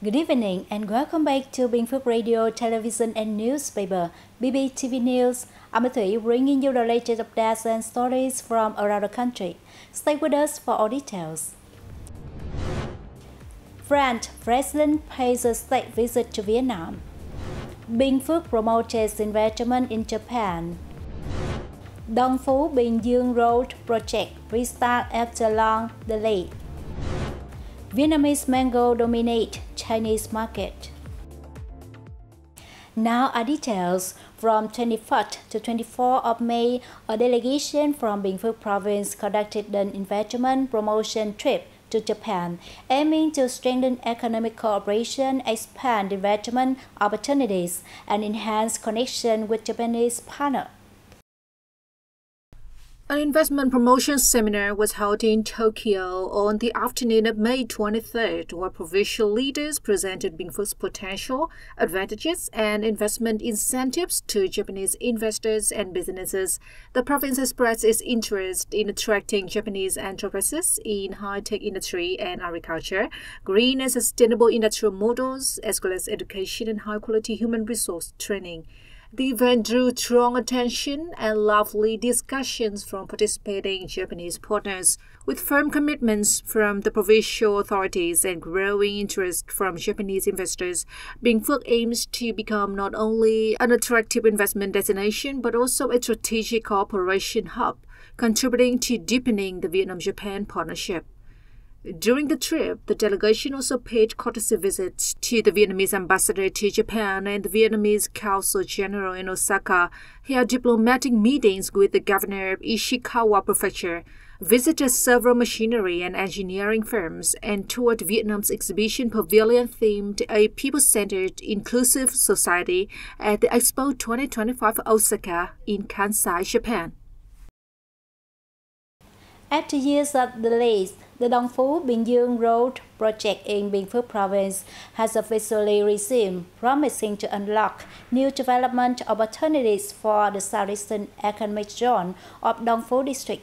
Good evening and welcome back to Binh Phuoc Radio, Television and Newspaper, BPTV News. I'm Thủy bringing you the latest updates and stories from around the country. Stay with us for all details. France President pays a state visit to Vietnam. Binh Phuoc promotes investment in Japan. Dong Phu Bình Dương Road project restart after long delay. Vietnamese mango dominate Chinese market. Now are details. From 21st to 24th of May, a delegation from Binh Phuoc province conducted an investment promotion trip to Japan, aiming to strengthen economic cooperation, expand investment opportunities, and enhance connection with Japanese partners. An investment promotion seminar was held in Tokyo on the afternoon of May 23rd, where provincial leaders presented Binh Phuoc's potential, advantages, and investment incentives to Japanese investors and businesses. The province expressed its interest in attracting Japanese enterprises in high-tech industry and agriculture, green and sustainable industrial models, as well as education and high-quality human resource training. The event drew strong attention and lively discussions from participating Japanese partners. With firm commitments from the provincial authorities and growing interest from Japanese investors, Binh Phuoc aims to become not only an attractive investment destination but also a strategic cooperation hub, contributing to deepening the Vietnam-Japan partnership. During the trip, the delegation also paid courtesy visits to the Vietnamese ambassador to Japan and the Vietnamese Consul General in Osaka, held diplomatic meetings with the governor of Ishikawa Prefecture, visited several machinery and engineering firms, and toured Vietnam's exhibition pavilion themed A People-Centered Inclusive Society at the Expo 2025 Osaka in Kansai, Japan. After years of delays, the Dong Phu Bình Dương Road project in Binh Phuoc province has officially resumed, promising to unlock new development opportunities for the southeastern economic zone of Dong Phu district.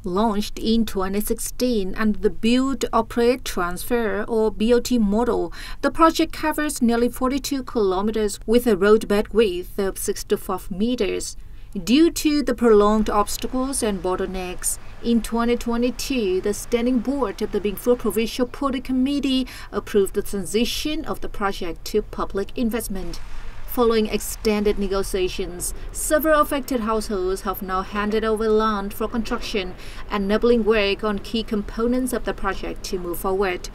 Launched in 2016 under the Build, Operate, Transfer or BOT model, the project covers nearly 42 kilometers with a roadbed width of 6 to 5 meters. Due to the prolonged obstacles and bottlenecks, in 2022, the Standing Board of the Binh Phuoc Provincial Project Committee approved the transition of the project to public investment. Following extended negotiations, several affected households have now handed over land for construction, enabling work on key components of the project to move forward.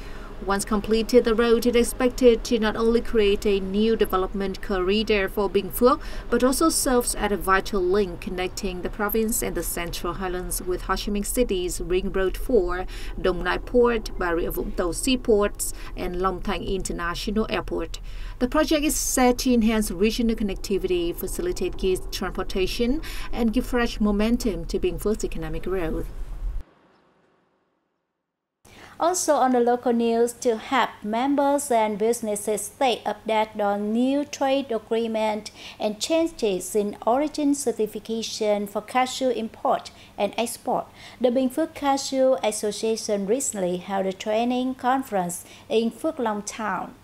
Once completed, the road is expected to not only create a new development corridor for Binh Phuoc, but also serves as a vital link connecting the province and the Central Highlands with Ho Chi Minh City's Ring Road 4, Dong Nai Port, Bà Rịa Vũng Tàu Seaports, and Long Thanh International Airport. The project is set to enhance regional connectivity, facilitate goods transportation, and give fresh momentum to Binh Phuoc's economic growth. Also on the local news, to help members and businesses stay updated on new trade agreement and changes in origin certification for cashew import and export, the Binh Phuoc Cashew Association recently held a training conference in Phước Long Town.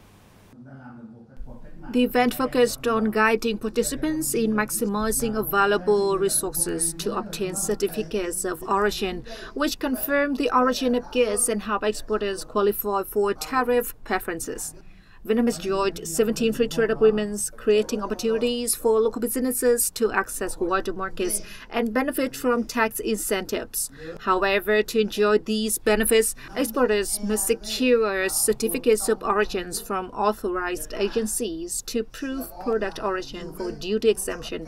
The event focused on guiding participants in maximizing available resources to obtain certificates of origin, which confirm the origin of goods and help exporters qualify for tariff preferences. Vietnam has joined 17 free trade agreements, creating opportunities for local businesses to access wider markets and benefit from tax incentives. However, to enjoy these benefits, exporters must secure certificates of origins from authorized agencies to prove product origin for duty exemption.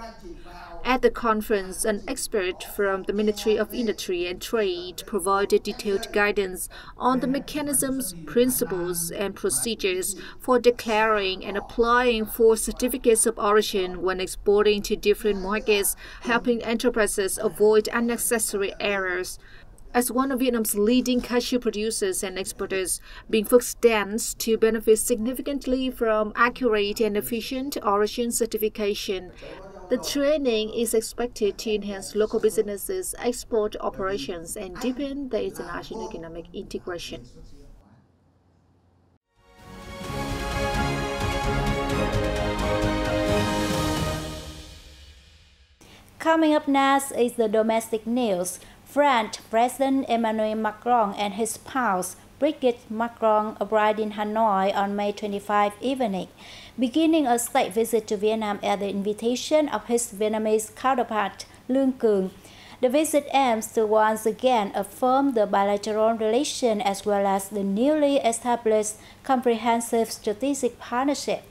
At the conference, an expert from the Ministry of Industry and Trade provided detailed guidance on the mechanisms, principles, and procedures for declaring and applying for certificates of origin when exporting to different markets, helping enterprises avoid unnecessary errors. As one of Vietnam's leading cashew producers and exporters, Binh Phuoc stands to benefit significantly from accurate and efficient origin certification. The training is expected to enhance local businesses' export operations and deepen the international economic integration. Coming up next is the domestic news. French President Emmanuel Macron and his spouse Brigitte Macron arrived in Hanoi on May 25 evening, beginning a state visit to Vietnam at the invitation of his Vietnamese counterpart Lương Cường. The visit aims to once again affirm the bilateral relation as well as the newly established comprehensive strategic partnership.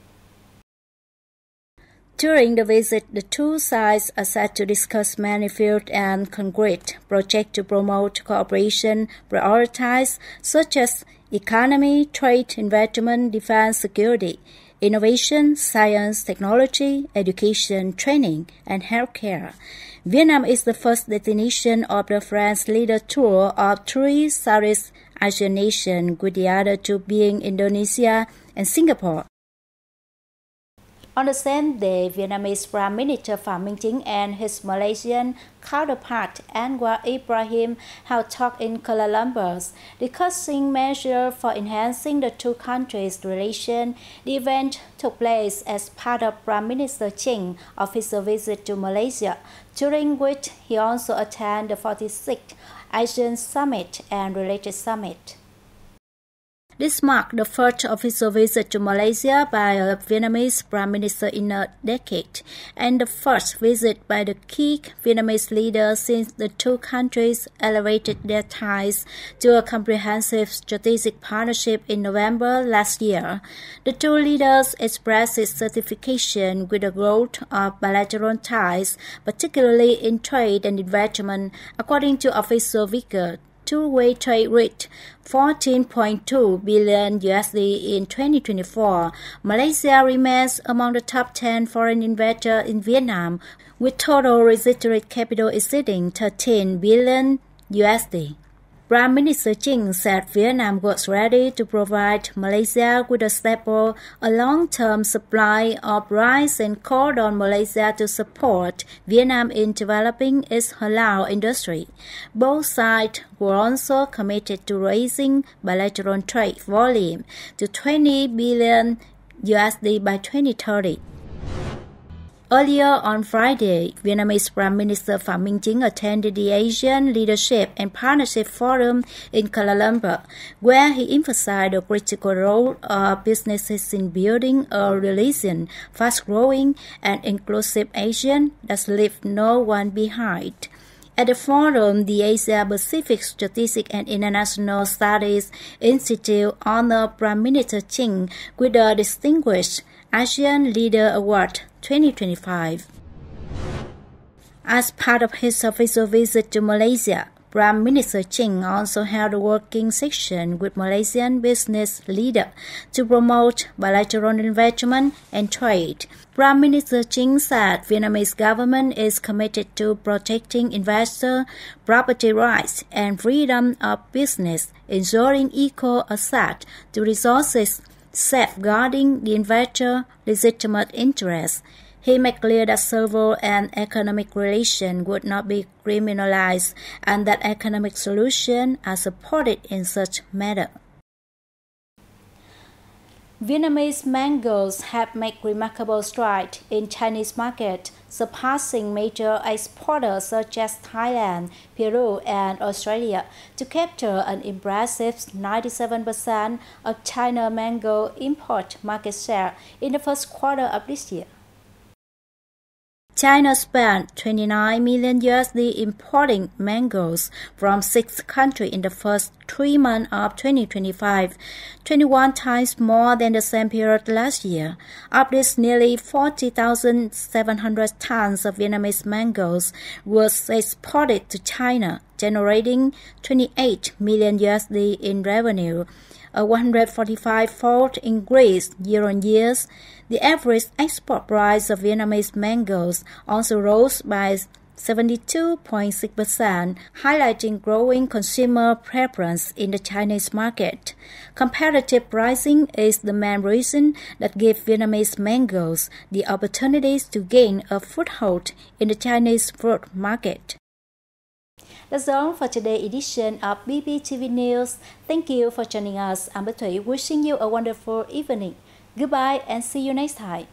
During the visit, the two sides are set to discuss many field and concrete projects to promote cooperation prioritized such as economy, trade, investment, defense, security, innovation, science, technology, education, training, and healthcare. Vietnam is the first destination of the French leader tour of three Southeast Asian nations, with the other two being Indonesia and Singapore. On the same day, Vietnamese Prime Minister Phạm Minh Chính and his Malaysian counterpart Anwar Ibrahim have talked in Kuala Lumpur, discussing measures for enhancing the two countries' relations. The event took place as part of Prime Minister Chính official visit to Malaysia, during which he also attended the 46th Asian Summit and related summit. This marked the first official visit to Malaysia by a Vietnamese Prime Minister in a decade, and the first visit by the key Vietnamese leader since the two countries elevated their ties to a comprehensive strategic partnership in November last year. The two leaders expressed certification with the growth of bilateral ties, particularly in trade and investment, according to official figures. Two-way trade reached $14.2 billion in 2024. Malaysia remains among the top 10 foreign investors in Vietnam, with total residual capital exceeding $13 billion. Prime Minister Chính said Vietnam was ready to provide Malaysia with a stable, a long-term supply of rice and called on Malaysia to support Vietnam in developing its halal industry. Both sides were also committed to raising bilateral trade volume to $20 billion by 2030. Earlier on Friday, Vietnamese Prime Minister Phạm Minh Chính attended the Asian Leadership and Partnership Forum in Kuala Lumpur, where he emphasized the critical role of businesses in building a resilient, fast-growing, and inclusive Asia that leaves no one behind. At the forum, the Asia-Pacific Strategic and International Studies Institute honored Prime Minister Chính with the Distinguished Asian Leader Award 2025. As part of his official visit to Malaysia, Prime Minister Chính also held a working session with Malaysian business leaders to promote bilateral investment and trade. Prime Minister Chính said Vietnamese government is committed to protecting investor property rights and freedom of business, ensuring equal access to resources, safeguarding the investor's legitimate interests. He made clear that civil and economic relations would not be criminalized and that economic solutions are supported in such matter. Vietnamese mangoes have made remarkable strides in Chinese market, surpassing major exporters such as Thailand, Peru, and Australia to capture an impressive 97% of China mango import market share in the first quarter of this year. China spent $29 million importing mangoes from 6 countries in the first 3 months of 2025, 21 times more than the same period last year. Of this, nearly 40,700 tons of Vietnamese mangoes was exported to China, generating $28 million in revenue, a 145-fold increase year-on-year. The average export price of Vietnamese mangoes also rose by 72.6%, highlighting growing consumer preference in the Chinese market. Competitive pricing is the main reason that gives Vietnamese mangoes the opportunities to gain a foothold in the Chinese fruit market. That's all for today's edition of BPTV News. Thank you for joining us. I'm Bích Thủy, wishing you a wonderful evening. Goodbye and see you next time.